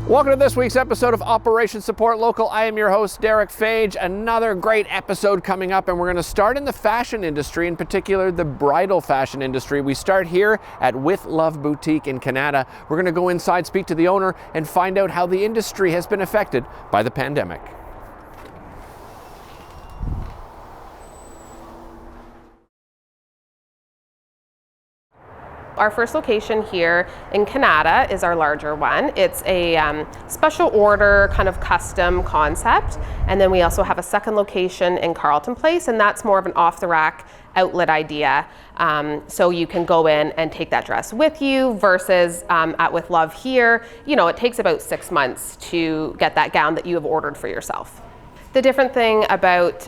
Welcome to this week's episode of Operation Support Local. I am your host, Derek Fage. Another great episode coming up, and we're going to start in the fashion industry, in particular the bridal fashion industry. We start here at With Love Boutique in Kanata. We're going to go inside, speak to the owner, and find out how the industry has been affected by the pandemic. Our first location here in Kanata is our larger one. It's a special order kind of custom concept. And then we also have a second location in Carlton Place, and that's more of an off-the-rack outlet idea. So you can go in and take that dress with you versus at With Love here, you know, it takes about 6 months to get that gown that you have ordered for yourself. The different thing about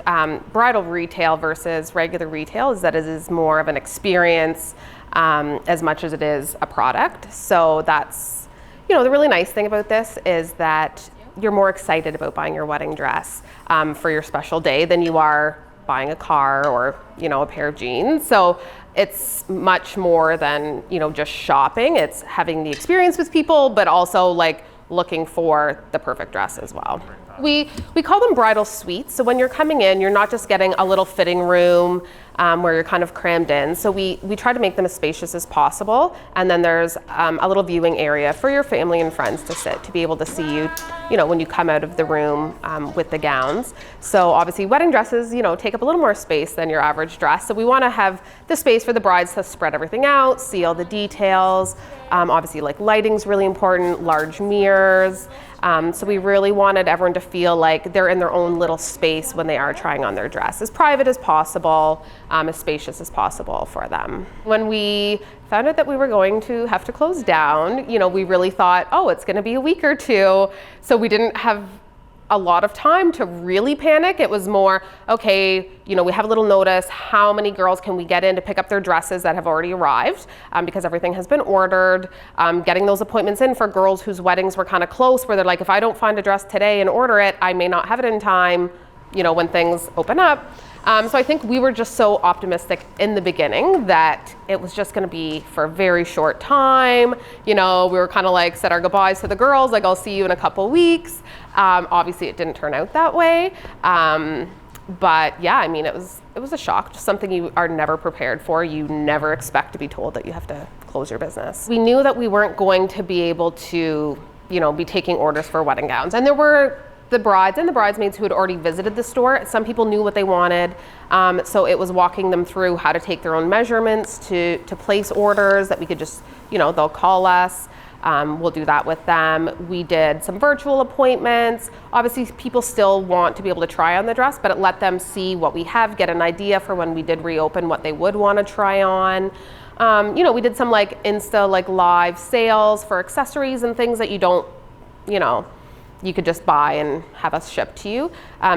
bridal retail versus regular retail is that it is more of an experience as much as it is a product. So that's, you know, the really nice thing about this is that you're more excited about buying your wedding dress for your special day than you are buying a car or, you know, a pair of jeans. So it's much more than, you know, just shopping. It's having the experience with people, but also like looking for the perfect dress as well. We call them bridal suites. So when you're coming in, you're not just getting a little fitting room where you're kind of crammed in. So we try to make them as spacious as possible. And then there's a little viewing area for your family and friends to sit, to be able to see you, you know, when you come out of the room with the gowns. So obviously wedding dresses, you know, take up a little more space than your average dress. So we want to have the space for the brides to spread everything out, see all the details. Obviously, like, lighting's really important, large mirrors. So we really wanted everyone to feel like they're in their own little space when they are trying on their dress, as private as possible, as spacious as possible for them. When we found out that we were going to have to close down, you know, we really thought, oh, it's going to be a week or two. So we didn't have a lot of time to really panic. It was more, okay, you know, we have a little notice. How many girls can we get in to pick up their dresses that have already arrived? Because everything has been ordered. Getting those appointments in for girls whose weddings were kind of close, where they're like, if I don't find a dress today and order it, I may not have it in time, you know, when things open up. So I think we were just so optimistic in the beginning that it was just going to be for a very short time. You know, we were kind of like, said our goodbyes to the girls, like, I'll see you in a couple weeks. Obviously it didn't turn out that way. But yeah, I mean, it was a shock, just something you are never prepared for. You never expect to be told that you have to close your business. We knew that we weren't going to be able to, you know, be taking orders for wedding gowns. And there were the brides and the bridesmaids who had already visited the store. Some people knew what they wanted. So it was walking them through how to take their own measurements to place orders that we could just, you know, they'll call us. We'll do that with them. We did some virtual appointments. Obviously, people still want to be able to try on the dress, but it let them see what we have, get an idea for when we did reopen, what they would want to try on. You know, we did some like Insta, like live sales for accessories and things that you don't, you know, you could just buy and have us shipped to you.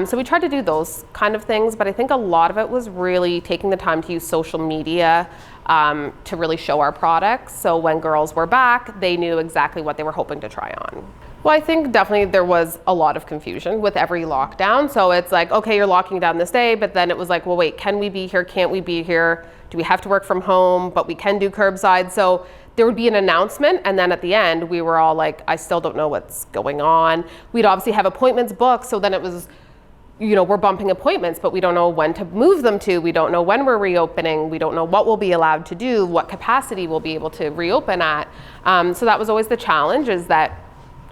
So we tried to do those kind of things, but I think a lot of it was really taking the time to use social media to really show our products. So when girls were back, they knew exactly what they were hoping to try on. Well, I think definitely there was a lot of confusion with every lockdown. So it's like, okay, you're locking down this day, but then it was like, well, wait, can we be here? Can't we be here? Do we have to work from home? But we can do curbside. So there would be an announcement, and then at the end, we were all like, I still don't know what's going on. We'd obviously have appointments booked, so then it was, you know, we're bumping appointments, but we don't know when to move them to. We don't know when we're reopening. We don't know what we'll be allowed to do, what capacity we'll be able to reopen at. So that was always the challenge, is that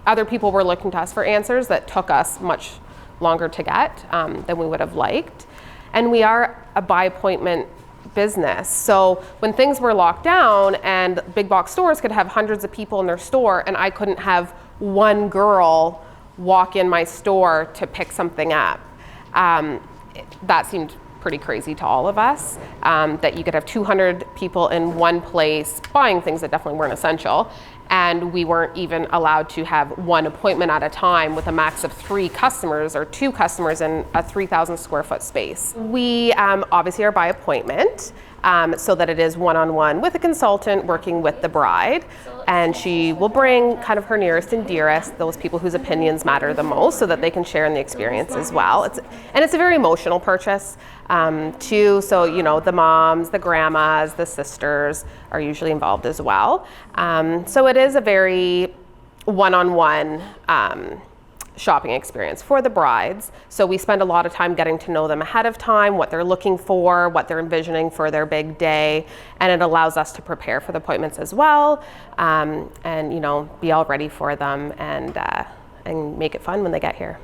other people were looking to us for answers that took us much longer to get than we would have liked. And we are a by appointment business. So when things were locked down and big box stores could have hundreds of people in their store, and I couldn't have one girl walk in my store to pick something up, that seemed pretty crazy to all of us, that you could have 200 people in one place buying things that definitely weren't essential. And we weren't even allowed to have one appointment at a time with a max of 3 customers or 2 customers in a 3,000 square foot space. We obviously are by appointment, so that it is one-on-one with a consultant working with the bride. And she will bring kind of her nearest and dearest, those people whose opinions matter the most, so that they can share in the experience as well. It's a very emotional purchase too. So, you know, the moms, the grandmas, the sisters are usually involved as well. So it is a very one-on-one shopping experience for the brides. So we spend a lot of time getting to know them ahead of time, what they're looking for, what they're envisioning for their big day, and it allows us to prepare for the appointments as well, and be all ready for them and make it fun when they get here.